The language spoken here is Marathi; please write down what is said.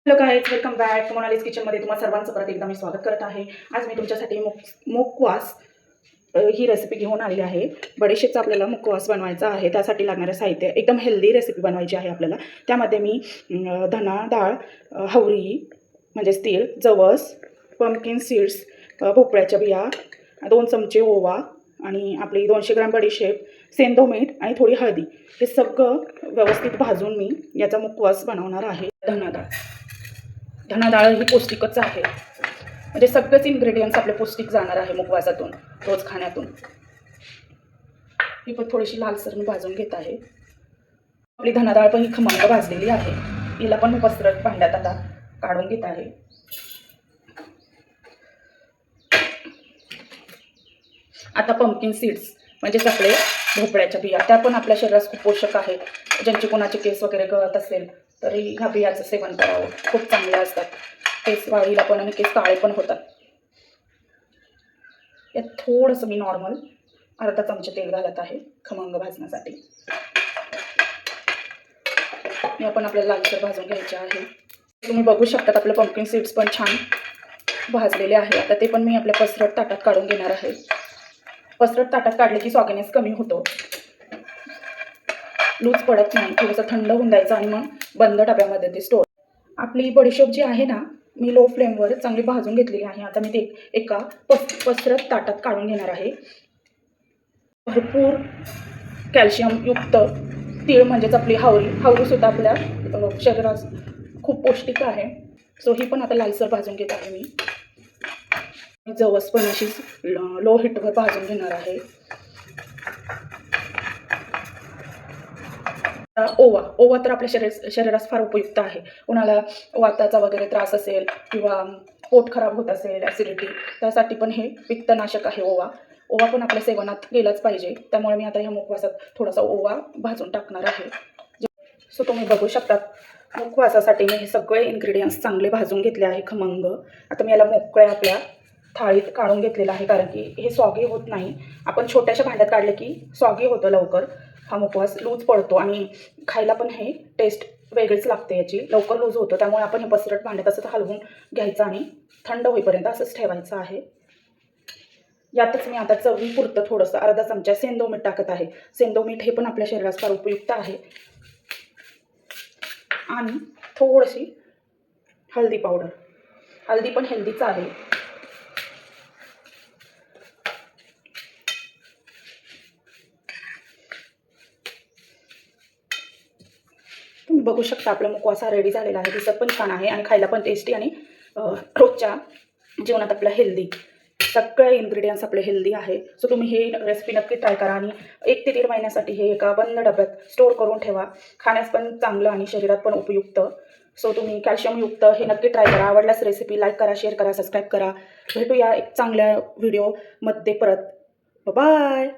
हॅलो गाईज, वेलकम बॅक मोनालीज किचनमध्ये तुम्हा सर्वांचं परत एकदा मी स्वागत करत आहे. आज मी तुमच्यासाठी मुकवास ही रेसिपी घेऊन आली आहे. बडीशेपचा आपल्याला मुकवास बनवायचा आहे. त्यासाठी लागणारं साहित्य एकदम हेल्दी रेसिपी बनवायची आहे आपल्याला. त्यामध्ये मी धना डाळ, हवरी म्हणजेच तीळ, जवस, पंपकिन सीड्स, भोपळ्याच्या बिया, 2 चमचे ओवा आणि आपली 200 ग्रॅम बडीशेप, सेंदो मीठ आणि थोडी हळदी, हे सगळं व्यवस्थित भाजून मी याचा मुकवास बनवणार आहे. धना डाळ ही पौष्टिकच आहे, म्हणजे सगळेच इन्ग्रेडियंट्स आपले पौष्टिक जाणार आहे मुकवासातून, रोज खाण्यातून. ही पण थोडीशी लालसर मी भाजून घेत आहे. आपली धना डाळ पण ही खमंग भाजलेली आहे. हिला पण मी पसरट भांड्यात आता काढून घेत आहे. आता पंपकिन सीड्स म्हणजेच आपले भोपळ्याच्या बिया, त्या पण आपल्या शरीरास खूप पोषक आहेत. ज्यांचे कोणाचे केस वगैरे गळत असेल तरी ह्या बियाचं सेवन करावं, खूप चांगल्या असतात. केस वाढीला पण आणि केस काळे पण होतात. यात थोडंसं मी नॉर्मल अर्धा चमचा तेल घालत आहे खमंग भाजण्यासाठी. हे आपण आपल्याला लालसर भाजून घ्यायचे आहे. तुम्ही बघू शकता आपले पंपकिन सीड्स पण छान भाजलेले आहे. आता ते पण मी आपल्या पसरट ताटात काढून घेणार आहे. पसरट ताटात काढले की सॉगीनेस कमी होतो, लूज पडत नाही. थोडंसं थंड होऊन द्यायचं आणि मग बंद डब्यामध्ये ते स्टोर. आपली बडीशेप जी आहे ना, मी लो फ्लेमवर चांगली भाजून घेतलेली आहे. आता मी ते एका पसरट ताटात काढून घेणार आहे. भरपूर कॅल्शियमयुक्त तीळ म्हणजेच आपली हावरीसुद्धा आपल्या शरीरास खूप पौष्टिक आहे. सो ही पण आता लालसर भाजून घेत आहे मी. जवस पण अशीच लो हीटवर भाजून घेणार आहे. ओवा तर आपल्या शरीरास फार उपयुक्त आहे. कोणाला वाताचा वगैरे त्रास असेल किंवा पोट खराब होत असेल, ॲसिडिटी, त्यासाठी पण हे पित्तनाशक आहे. ओवा पण आपल्या सेवनात गेलाच पाहिजे. त्यामुळे मी आता ह्या मुकवासात थोडासा ओवा भाजून टाकणार आहे. सो तुम्ही बघू शकता मुकवासासाठी मी हे सगळे इन्ग्रेडियंट्स चांगले भाजून घेतले आहे खमंग. आता मी याला मोकळ्या आपल्या थाळीत काढून घेतलेलं आहे, कारण की हे सॉगी होत नाही. आपण छोट्याशा भांड्यात काढले की सॉगी होतं लवकर. हा मुकवास लूज पडतो आणि खायला पण हे टेस्ट वेगळीच लागते याची, लवकर लूज होतं. त्यामुळे आपण हे पसरट भांड्यात असं हलवून घ्यायचं आणि थंड होईपर्यंत असंच ठेवायचं आहे. यातच मी आता चवीपुरतं थोडंसं अर्धा चमचा सेंदो मीठ टाकत आहे. सेंदो मीठ हे पण आपल्या शरीरास फार उपयुक्त आहे. आणि थोडीशी हळदी पावडर. हळदी पण हेल्दीच आहे. तुम्ही बघू शकता आपला मुकवासा रेडी झालेला आहे. दिसत पण छान आहे आणि खायला पण टेस्टी आणि रोजच्या जेवणात आपलं हेल्दी, सगळे इन्ग्रेडियंट्स आपले हेल्दी आहे. सो तुम्ही ही रेसिपी नक्की ट्राय करा आणि 1 ते 1.5 महिन्यासाठी हे एका बंद डब्यात स्टोअर करून ठेवा. खाण्यास पण चांगलं आणि शरीरात पण उपयुक्त. सो तुम्ही कॅल्शियमयुक्त हे नक्की ट्राय करा. आवडल्यास रेसिपी लाईक करा, शेअर करा, सबस्क्राईब करा. भेटूया एक चांगल्या व्हिडिओमध्ये परत. बाय.